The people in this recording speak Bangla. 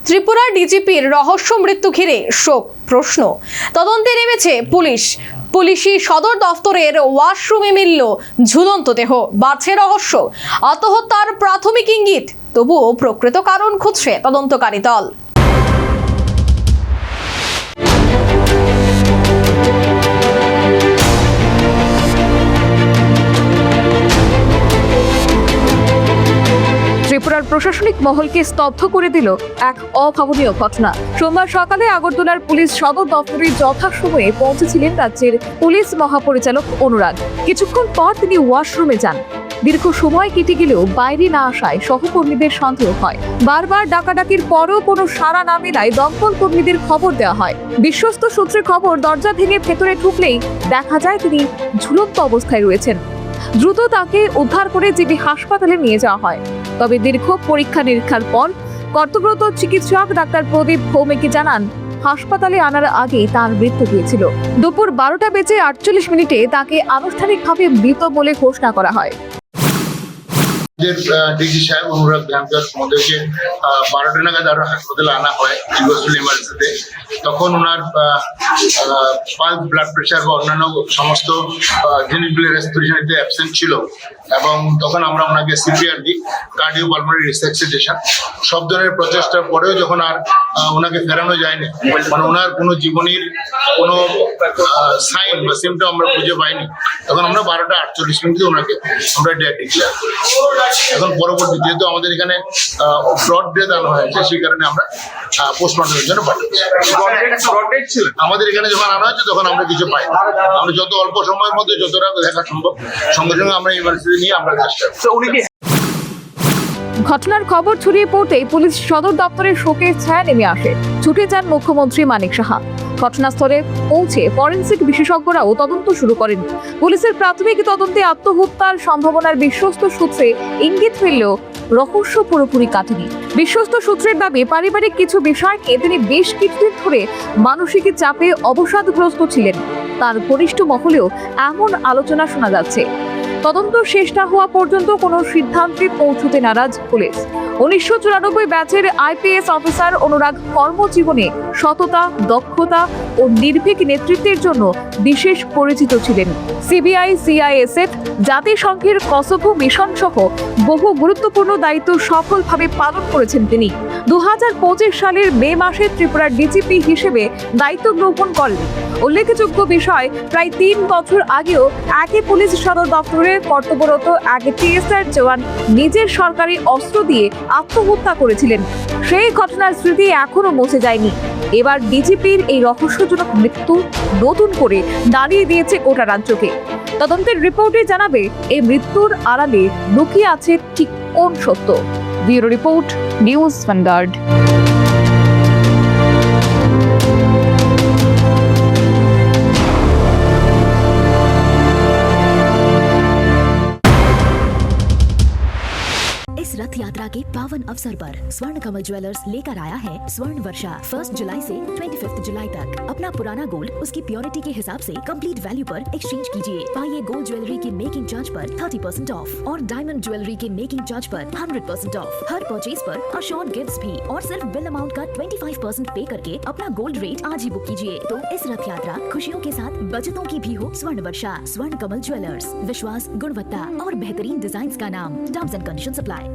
ত্রিপুরার ডিজিপির রহস্য মৃত্যু ঘিরে শোক প্রশ্ন। তদন্তে নেমেছে পুলিশ। পুলিশি সদর দফতরের ওয়াশরুমে মিলল ঝুলন্ত দেহ। বাড়ছে রহস্য। আত্মহত্যার প্রাথমিক ইঙ্গিত, তবুও প্রকৃত কারণ খুঁজছে তদন্তকারী দল। ত্রিপুরার প্রশাসনিক মহলকে স্তব্ধ করে দিল এক অভাবনীয় ঘটনা। সোমবার সকালে আগরতলার পুলিশ সদর দপ্তরে যথাসময়ে পৌঁছেছিলেন রাজ্যের পুলিশ মহাপরিচালক অনুরাগ। কিছুক্ষণ পর তিনি ওয়াশরুমে যান। দীর্ঘ সময় কেটে গেলেও বাইরে না আসায় সহকর্মীদের সন্দেহ হয়। বারবার ডাকাডাকির পরও কোনো সাড়া না মেলায় দমকল কর্মীদের খবর দেওয়া হয়। বিশ্বস্ত সূত্রে খবর, দরজা ভেঙে ভেতরে ঢুকলেই দেখা যায় তিনি ঝুলন্ত অবস্থায় রয়েছেন। দ্রুত তাকে উদ্ধার করে জিবি হাসপাতালে নিয়ে যাওয়া হয়। তবে দীর্ঘ পরীক্ষা নিরীক্ষার পর কর্তব্যরত চিকিৎসক ডাক্তার প্রদীপ ভৌমিক জানান, হাসপাতালে আনার আগেই তার মৃত্যু হয়েছিল। দুপুর 12:48 তাকে আনুষ্ঠানিকভাবে মৃত বলে ঘোষণা করা হয়। ডিজি সাহেব অনুরাগ ধানকার মধ্যে 12টা নাগাদ আরো হাসপাতালে আনা হয় ইমার্জেন্সিতে। তখন ওনার পালস, ব্লাড প্রেশার বা অন্যান্য সমস্ত জিনিসগুলি রেসপিরেশনিতে অ্যাবসেন্ট ছিল, এবং তখন আমরা ওনাকে সিপিআর দিই, কার্ডিও পালমোনারি রিসাসিটেশন। সব ধরনের প্রচেষ্টার পরেও যখন আর ওনাকে ফেরানো যায়নি, মানে ওনার কোনো জীবনের কোনো সাইন বা সিমটম আমরা খুঁজে পাইনি, তখন আমরা 12:48 ওনাকে আমরা ডেথ ডিক্লেয়ার করি। এখন পরবর্তী যেহেতু আমাদের এখানে ব্রড ডেথ আনা হয়েছে, সেই কারণে আমরা পোস্টমর্টমের জন্য পাঠাচ্ছি। আমাদের এখানে যখন আনা হয়েছে তখন আমরা কিছু পাই, আমরা যত অল্প সময়ের মধ্যে যতটা দেখা সম্ভব সঙ্গে সঙ্গে আমরা ইমার্জেন্সি নিয়ে আমরা চেষ্টা করি। ঘটনার খবর ছড়িয়ে পড়তেই পুলিশ সদর দপ্তরের শোকের ছায়া নেমে আসে। ছুটে যান মুখ্যমন্ত্রী মানিক সাহা। ঘটনাস্থলে পৌঁছে ফরেনসিক বিশেষজ্ঞরাও তদন্ত শুরু করেন। পুলিশের প্রাথমিক তদন্তে আত্মহত্যার সম্ভাবনার বিশ্বস্ত সূত্রে ইঙ্গিত ফেললেও রহস্য পুরোপুরি কাটেনি। বিশ্বস্ত সূত্রের দাবি, পারিবারিক কিছু বিষয় নিয়ে তিনি বেশ কিছুদিন ধরে মানসিক চাপে অবসাদগ্রস্ত ছিলেন। তার ঘনিষ্ঠ মহলেও এমন আলোচনা শোনা যাচ্ছে। তদন্ত শেষ না হওয়া পর্যন্ত কোনো সিদ্ধান্তে পৌঁছতে নারাজ পুলিশ। 1994 ব্যাচের আইপিএস অফিসার অনুরাগ কর্মজীবনে সততা, দক্ষতা ও নির্ভীক নেতৃত্বের জন্য বিশেষ পরিচিত ছিলেন। সিবিআই, সিআইএসএফ, জাতিসংঘের কসোভো মিশন সহ বহু গুরুত্বপূর্ণ দায়িত্ব সফলভাবে পালন করেছেন তিনি। 2025 সালের মে মাসে ত্রিপুরার ডিজিপি হিসেবে দায়িত্ব গ্রহণ করেন। উল্লেখযোগ্য বিষয়, প্রায় 3 বছর আগেও একই পুলিশ সদর দপ্তরের কর্তব্যরত এক টিএসআর জওয়ান নিজের সরকারি অস্ত্র দিয়ে আত্মহত্যা করেছিলেন। সেই ঘটনার স্মৃতি এখনো মুছে যায়নি। এবার ডিজিপির এই রহস্যজনক মৃত্যু নতুন করে দাঁড়িয়ে দিয়েছে গোটা রাজ্যকে। তদন্তের রিপোর্টে জানাবে এই মৃত্যুর আড়ালে লুকিয়ে আছে ঠিক কোন সত্য। Bureau report, news vanguard. इस रथ यात्रा के पावन अवसर पर स्वर्ण कमल ज्वेलर्स लेकर आया है स्वर्ण वर्षा। 1 जुलाई से 25 जुलाई तक अपना पुराना गोल्ड उसकी प्योरिटी के हिसाब से कंप्लीट वैल्यू पर एक्सचेंज कीजिए। पाइए गोल्ड ज्वेलरी के मेकिंग चार्ज पर 30% ऑफ और डायमंड ज्वेलरी के मेकिंग चार्ज पर 100% ऑफ। हर परचेज पर अशोर्ड गिफ्ट्स भी, और सिर्फ बिल अमाउंट का 25% पे करके अपना गोल्ड रेट आज ही बुक कीजिए। तो इस रथ यात्रा खुशियों के साथ बचतों की भी हो स्वर्ण वर्षा। स्वर्ण कमल ज्वेलर्स, विश्वास, गुणवत्ता और बेहतरीन डिजाइन का नाम। Terms and conditions apply.